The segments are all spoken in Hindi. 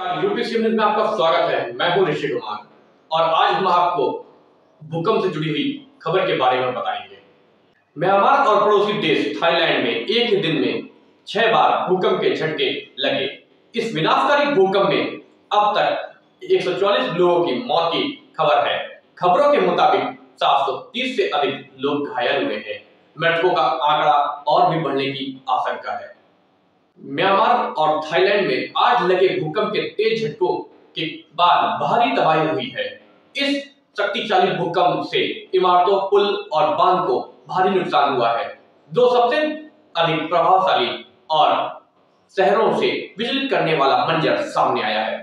नमस्कार, यूपीसी न्यूज में आपका स्वागत है। मैं हूं ऋषि कुमार और आज हम आपको भूकंप से जुड़ी हुई खबर के बारे में बताएंगे। म्यांमार और पड़ोसी देश थाईलैंड में एक ही दिन में 6 बार भूकंप के झटके लगे। इस विनाशकारी भूकंप में अब तक 144 लोगों की मौत की खबर है। खबरों के मुताबिक 730 से अधिक लोग घायल हुए हैं। मृतकों का आंकड़ा और भी बढ़ने की आशंका है। म्यांमार और थाईलैंड में आज लगे भूकंप के तेज झटकों के बाद भारी तबाही हुई है। इस शक्तिशाली भूकंप से इमारतों, पुल और बांध को भारी नुकसान हुआ है। दो सबसे अधिक प्रभावशाली और शहरों से विचलित करने वाला मंजर सामने आया है।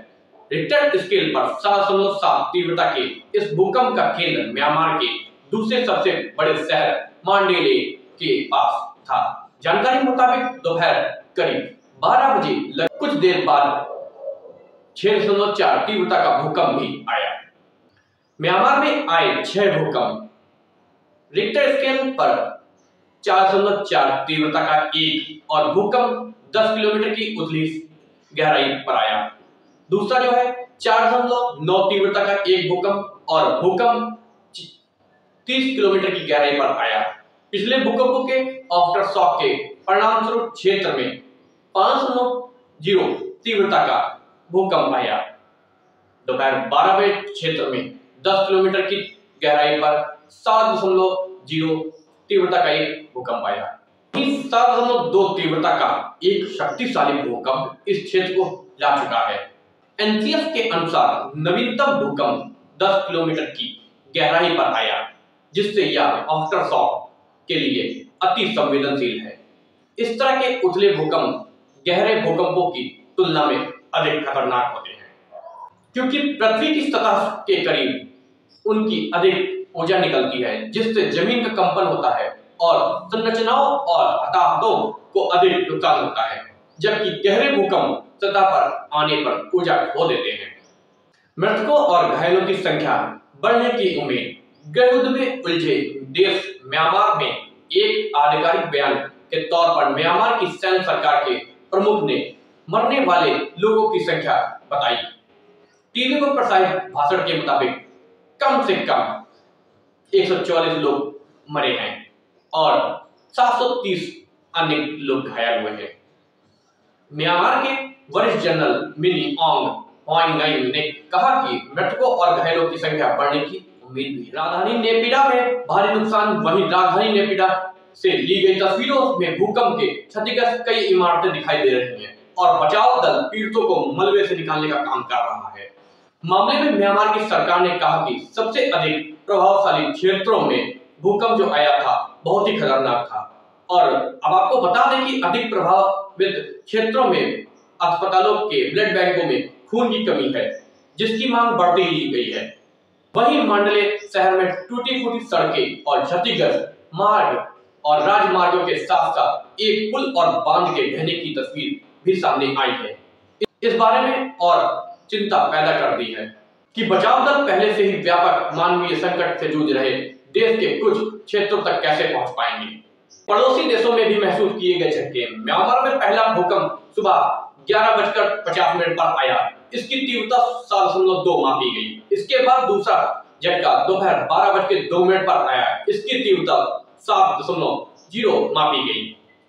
रिक्टर स्केल पर 7.7 तीव्रता के इस भूकंप का केंद्र म्यांमार के दूसरे सबसे बड़े शहर मांडेले के पास था। जानकारी मुताबिक दोपहर करीब 12 बजे कुछ देर बाद 6.4 तीव्रता का भूकंप भी आया। म्यांमार में आए 6 भूकंप रिक्टर स्केल पर 4.4 तीव्रता का एक और भूकंप 10 किलोमीटर की उथली गहराई पर आया। दूसरा जो है 4.9 तीव्रता का एक भूकंप और भूकंप 30 किलोमीटर की गहराई पर आया। पिछले भूकंपों के आफ्टर शॉक के परिणामस्वरूप क्षेत्र में 5.0 तीव्रता का भूकंप आया। दोपहर 12 बजे क्षेत्र में 10 किलोमीटर की गहराई पर 7.0 तीव्रता का एक भूकंप आया। 7.2 तीव्रता का एक शक्तिशाली भूकंप इस क्षेत्र को ला चुका है। एनसीएफ के अनुसार नवीनतम भूकंप 10 किलोमीटर की गहराई पर आया, जिससे यह आफ्टर शॉक के लिए अति संवेदनशील है। इस तरह के उथले भूकंप गहरे भूकंपों की तुलना में अधिक खतरनाक होते हैं, क्योंकि पृथ्वी की सतह के करीब उनकी अधिक ऊर्जा निकलती है, जिससे जमीन का कंपन होता है और संरचनाओं और हताहतों को अधिक नुकसान होता है, जबकि गहरे भूकंप सतह पर आने पर ऊर्जा खो देते हैं। मृतकों और घायलों की संख्या बढ़ने की उम्मीद। गृह युद्ध में उलझे देश म्यांमार में एक आधिकारिक बयान के तौर पर म्यांमार की सैन्य सरकार के प्रमुख ने मरने वाले लोगों की संख्या बताई। टीवी पर प्रसारित भाषण के मुताबिक कम से कम 144 लोग मरे हैं और 730 अन्य लोग घायल हुए हैं। म्यांमार के वरिष्ठ जनरल मिनी ऑन्ग ह्वांग ने कहा कि मृतकों और घायलों की संख्या बढ़ने की उम्मीद भी। राजधानी नेपिडा में भारी नुकसान। वहीं राजधानी नेपिडा से ली गई तस्वीरों में भूकंप के क्षतिग्रस्त कई इमारतें दिखाई दे रही हैं और बचाव दल पीड़ितों को मलबे से निकालने का काम कर रहा है। मामले में म्यांमार की सरकार ने कहा कि सबसे अधिक प्रभावशाली क्षेत्रों में भूकंप जो आया था बहुत ही खतरनाक था। और अब आपको बता दें कि अधिक प्रभावित क्षेत्रों में अस्पतालों के ब्लड बैंकों में खून की कमी है, जिसकी मांग बढ़ती ही गई है। वहीं मांडले शहर में टूटी फूटी सड़कें और क्षतिग्रस्त मार्ग और राजमार्गों के साथ साथ एक पुल और बांध के ढहने की तस्वीर भी सामने आई है। इस बारे में और चिंता पैदा कर दी है कि बचाव दल पहले से ही व्यापक मानवीय संकट से जूझ रहे देश के कुछ क्षेत्रों तक कैसे पहुंच पाएंगे। पड़ोसी देशों में भी महसूस किए गए झटके। म्यांमार में पहला भूकंप सुबह 11:50 पर आया। इसकी तीव्रता 7.2 मापी गई। इसके बाद दूसरा झटका दोपहर 12:02 पर आया। इसकी तीव्रता 7.0 मापी गई।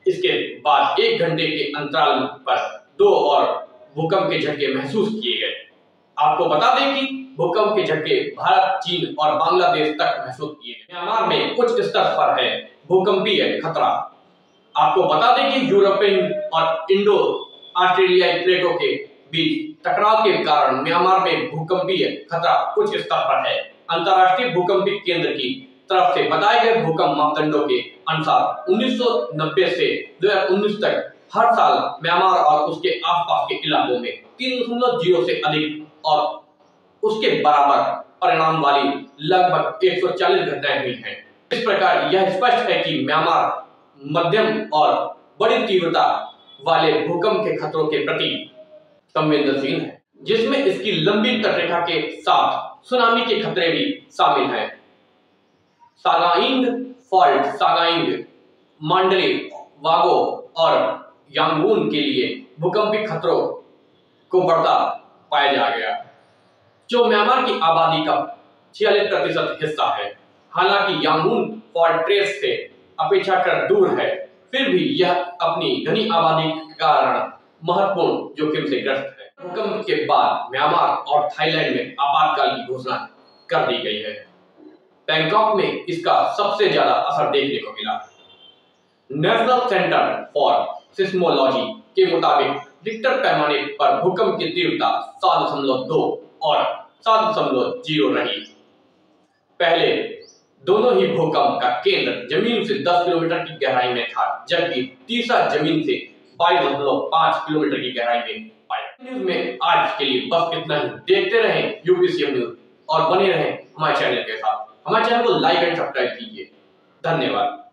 इसके बाद 1 घंटे के अंतराल पर 2 और भूकंप के झटके महसूस किए गए। आपको बता दें कि भूकंप के झटके भारत, चीन और बांग्लादेश तक महसूस किए गए। म्यांमार में उच्च स्तर पर है भूकंपीय खतरा। आपको बता दें कि यूरोपियन और इंडो ऑस्ट्रेलियाई प्लेटों के बीच टकराव के कारण म्यांमार में भूकंपीय खतरा उच्च स्तर पर है। अंतर्राष्ट्रीय भूकंपीय केंद्र की तरफ से बताए गए भूकंप मापदंडों के अनुसार 1990 से 2019 तक हर साल म्यांमार और उसके आसपास के इलाकों में 3.0 से अधिक और उसके बराबर परिणाम वाली लगभग 140 घटनाएं हुई हैं। इस प्रकार यह स्पष्ट है कि म्यांमार मध्यम और बड़ी तीव्रता वाले भूकंप के खतरों के प्रति संवेदनशील है, जिसमें इसकी लंबी तटरेखा के साथ सुनामी के खतरे भी शामिल हैं। सागाइंग फॉल्ट, सागाइंग, मांडले, वागो और यांगून के लिए भूकंपीय खतरों को बढ़ता पाया गया, जो म्यांमार की आबादी का 46% हिस्सा है। हालांकि यांगून फोर्ट्रेस से अपेक्षाकृत दूर है, फिर भी यह अपनी घनी आबादी के कारण महत्वपूर्ण जोखिम से ग्रस्त है। भूकंप के बाद म्यांमार और थाईलैंड में आपातकाल की घोषणा कर दी गई है। बैंकॉक में इसका सबसे ज्यादा असर देखने को मिला। नेशनल सेंटर फॉर सिस्मोलॉजी के मुताबिक रिक्टर पैमाने पर भूकंप की तीव्रता 7.2 और 7.0 रही। पहले दोनों ही भूकंप का केंद्र जमीन से 10 किलोमीटर की गहराई में था, जबकि तीसरा जमीन से 22.5 किलोमीटर की गहराई में पाया। न्यूज में आज के लिए बस इतना ही। देखते रहें यूपीसीएम न्यूज और बने रहें हमारे चैनल के साथ। हमारे चैनल को लाइक एंड सब्सक्राइब कीजिए। धन्यवाद।